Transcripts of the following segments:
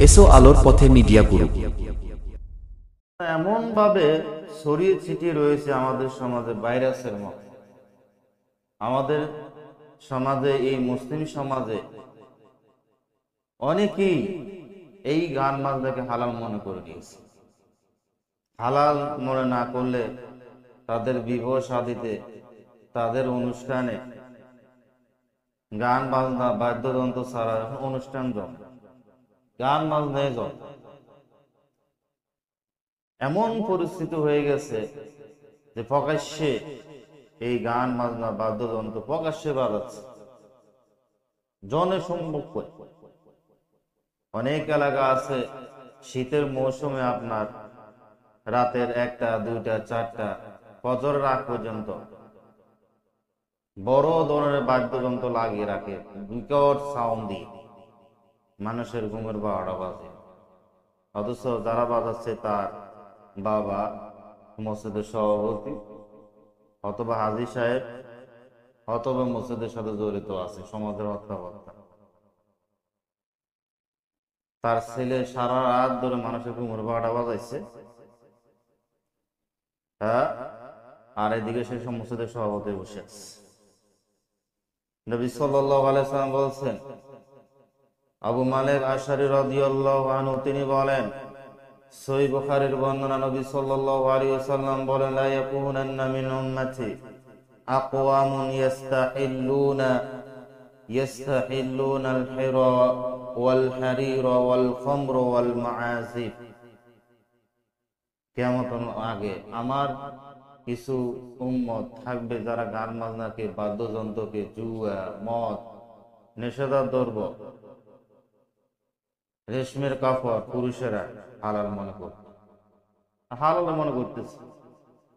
এসো আলোর পথে মিডিয়া গুরু। এমন ভাবে ছড়িয়ে ছিটিয়ে রয়েছে আমাদের সমাজে ভাইরাসের মতো। আমাদের সমাজে, এই মুসলিম সমাজে অনেকেই এই গান বাজনাকে হালাল মনে করে নিয়েছে। হালাল মনে না করলে তাদের বিবাহ শাদীতে, তাদের অনুষ্ঠানে গান বাজনা বাদ্যযন্ত্র ছাড়া অনুষ্ঠান জমে, গান বাজনায় জমে। এমন পরিস্থিতি হয়ে গেছে যে প্রকাশ্যে এই গান বাজনা বাদ্যযন্ত্র প্রকাশ্যে বাজাচ্ছে জনসম্মুখ করে। অনেক এলাকা আছে শীতের মৌসুমে আপনার রাতের 1টা 2টা 4টা ফজরের আগ পর্যন্ত বড় ধরনের বাদ্যযন্ত্র লাগিয়ে রাখে, বিকট সাউন্ড দিয়ে মানুষের ঘুমের 12টা বাজে। অথচ যারা বাজাচ্ছে তার বাবা মসজিদের সভাপতি অথবা হাজী সাহেব অথবা মসজিদের সাথে জড়িত আছে, সমাজের হত্যাকর্তা। তার ছেলে সারা রাত ধরে মানুষের ঘুমের 12টা বাজাইছে, হ্যাঁ, আর এদিকে সে মসজিদের সভাপতি বসে আছে। নবী সাল্লাল্লাহু আলাইহি সাল্লাম বলছেন, আবু মালিক আশআরী রাদিয়াল্লাহু আনহু তিনি বলেন, সহিহ বুখারীর বর্ণনা, নবী সাল্লাল্লাহু আলাইহি ওয়াসাল্লাম বলেন, লা ইয়াকুনান্না মিন উম্মতি আকওয়ামুন ইয়াস্তাহিল্লুনা আল-হিরা ওয়াল হারিরা ওয়াল খামরা ওয়াল মাআসিফ। কিয়ামতের আগে আমার কিছু উম্মত থাকবে যারা গান বাজনাকে, বাদ্যযন্ত্রকে, জুয়া, মদ, নেশাদার দ্রব্য, রেশমের কাপড় পুরুষেরা হালাল মনে করবে, হালাল মনে করতেছে।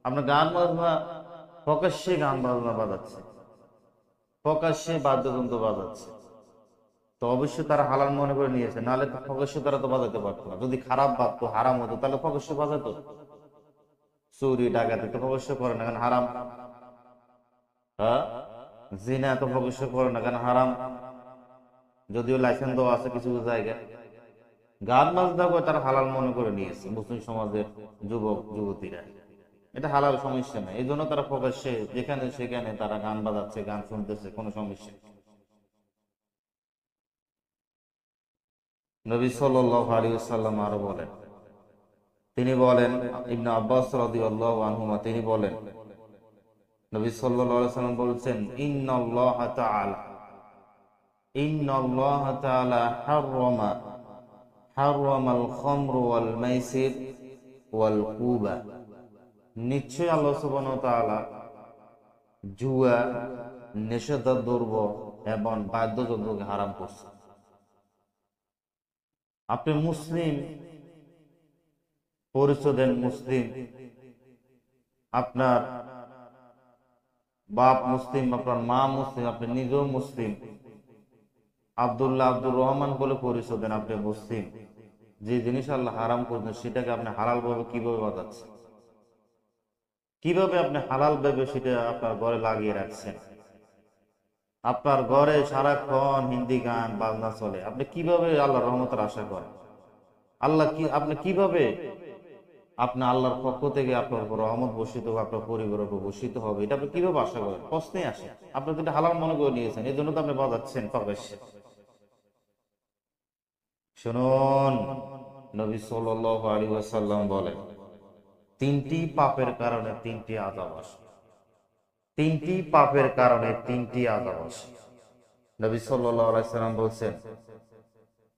আপনার গান বাজনা প্রকাশ্যে গান বাজনা বাজাচ্ছে, প্রকাশ্যে বাদ্যযন্ত্র বাজাচ্ছে, তো অবশ্যই তারা হালাল মনে করে নিয়েছে, নাহলে প্রকাশ্যে তারা তো বাজাতে পারতো না। যদি খারাপ বাজতো, হারাম হতো, তাহলে প্রকাশ্যে বাজাতো। চুরি ডাকাতি তো প্রকাশ্য করে না, কারণ হারাম। হ্যাঁ, জিনা তো প্রকাশ্য করে না, কারণ হারাম, যদিও লাইসেন্স দেওয়া আছে কিছু জায়গায়। গান বাজনা করে তারা হালাল মনে করে নিয়েছে মুসলিম সমাজের যুবক যুবতীরা। এটা হালাল, সমস্যা নেই, এই জন্য তারা প্রকাশ্যে যেখানে সেখানে তারা গান বাজাচ্ছে, গান শুনতেছে, কোনো সমস্যা নেই। নবী সাল্লাল্লাহু আলাইহি ওয়াসাল্লাম আরো বলেন, তিনি বলেন, ইবনে আব্বাস রাদিয়াল্লাহু আনহুমা তিনি বলেন, নবী সাল্লাল্লাহু আলাইহি ওয়াসাল্লাম বলেছেন, ইন্নাল্লাহ তাআলা হাররামাল খামর ওয়াল মাইসির ওয়াল কুবা। নিশ্চয় আল্লাহ সুবহানাহু ওয়া তাআলা জুয়া, নেশাদার দ্রব্য এবং বাদ্যযন্ত্রকে হারাম করছেন। আপনি মুসলিম, পরিচয় দেন মুসলিম, আপনার বাপ মুসলিম, আপনার মা মুসলিম, আপনি নিজেও মুসলিম, আব্দুর রহমান বলে পরিচয় দেন, আপনি মুসলিম। যে জিনিস আল্লাহ হারাম করছেন সেটাকে আপনি হালাল ভাবে কিভাবে বাজাচ্ছেন, কিভাবে আপনি হালাল ভাবে সেটা আপনার ঘরে লাগিয়ে রাখছেন। আপনার ঘরে সারাক্ষণ হিন্দি গান বাজনা চলে, আপনি কিভাবে আল্লাহর রহমতের আশা করেন? আপনি কিভাবে আপনি আল্লাহর পক্ষ থেকে আপনার উপর রহমত বর্ষিত হবে, আপনার পরিবারের উপর বর্ষিত হবে, এটা আপনি কিভাবে আশা করেন? প্রশ্নে আসে। আপনি তো এটা হালাল মনে করে নিয়েছেন, এই জন্য তো আপনি বাজাচ্ছেন প্রকাশ্যে। শুনুন, নবী সাল্লাল্লাহু আলাইহি ওয়াসাল্লাম বলেন, 3টি পাপের কারণে 3টি আযাব আসে। 3টি পাপের কারণে 3টি আযাব আসে। নবী সাল্লাল্লাহু আলাইহি ওয়াসাল্লাম বলেন,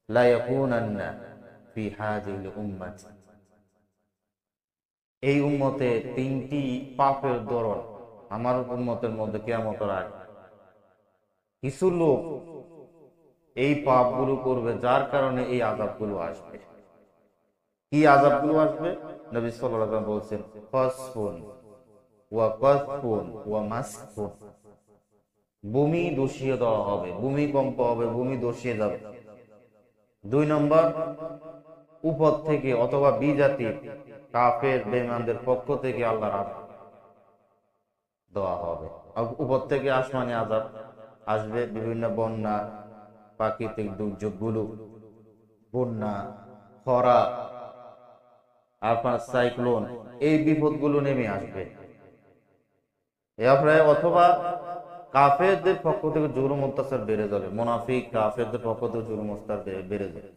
লা ইয়াকুনান্না ফি হাযিহিল উম্মাতি, এই উম্মতে 3টি পাপের দরন আমার উম্মতের মধ্যে কিয়ামতের আগে কিছু লোক এই পাপগুলো করবে, যার কারণে এই আযাবগুলো আসবে। কি আযাবগুলো আসবে? নবী সাল্লাল্লাহু আলাইহি ওয়াসাল্লাম বলেন, ফাসফুন ওয়া কাসফুন ওয়া মাসফুন, ভূমি দূষিয়ে দেওয়া হবে, ভূমিকম্প হবে, ভূমি দূষিয়ে যাবে। 2 নম্বর, উপর থেকে অথবা বিজাতি কাফের বেঈমানদের পক্ষ থেকে আল্লাহর আযাব দেওয়া হবে। উপর থেকে আসমানি আযাব আসবে, বিভিন্ন বন্যা, প্রাকৃতিক দুর্যোগগুলো বন্যা, খরা, আপনার সাইক্লোন, এই বিপদগুলো নেমে আসবে। এরপরে অথবা কাফেরদের পক্ষ থেকে জুলুম অত্যাচার বেড়ে যাবে, মুনাফিক কাফেরদের পক্ষ থেকে জুলুম অত্যাচার বেড়ে যাবে।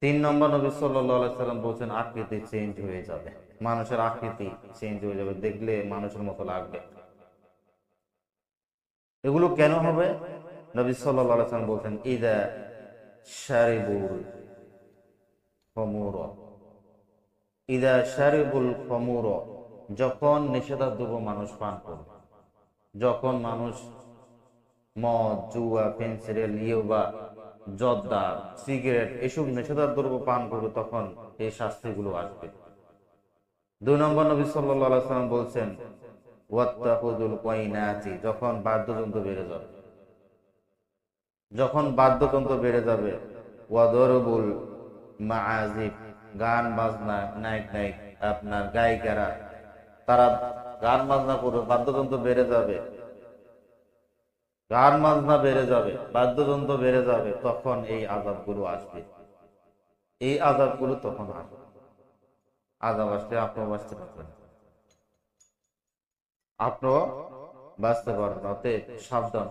3 নম্বর, নবী সাল্লাল্লাহু আলাইহি সাল্লাম বলছেন আকৃতি চেঞ্জ হয়ে যাবে, মানুষের আকৃতি চেঞ্জ হয়ে যাবে, দেখলে মানুষের মতো লাগবে। এগুলো কেন হবে? নবী সাল্লাল্লাহু আলাইহি সাল্লাম বলছেন ইদা শারিবুল খামুর, ইদা শারিবুল খামুর, যখন নিষেধাজ্ঞ মানুষ পান করবে, যখন মানুষ মদ, জুয়া, ফেন্সিডিল, ইয়াবা, জর্দা, সিগারেট এসব নেশাদার দ্রব্য পান করবে, তখন এই শাস্তিগুলো আসবে। 2 নম্বর, নবী সাল্লাল্লাহু আলাইহি সাল্লাম বলছেন ওয়াত্তাকুদুল কাইনাতি, যখন বাদ্যযন্ত্র বেড়ে যাবে, যখন বাদ্যযন্ত্র বেড়ে যাবে, ওয়াদরবুল মাআজিব, গান বাজনা, নায়ক নায়ক আপনার গায়িকারা তারা গান বাজনা করবে, বাদ্যযন্ত্র বেড়ে যাবে, গান বাজনা বেড়ে যাবে, বাদ্যযন্ত্র বেড়ে যাবে, তখন এই আযাবগুলো আসবে। এই আযাবগুলো তখন আসবে। আযাব আসলে আপনিও বাঁচতে পারবেন, আপনিও বাঁচতে পারবেন। অতএব সাবধান।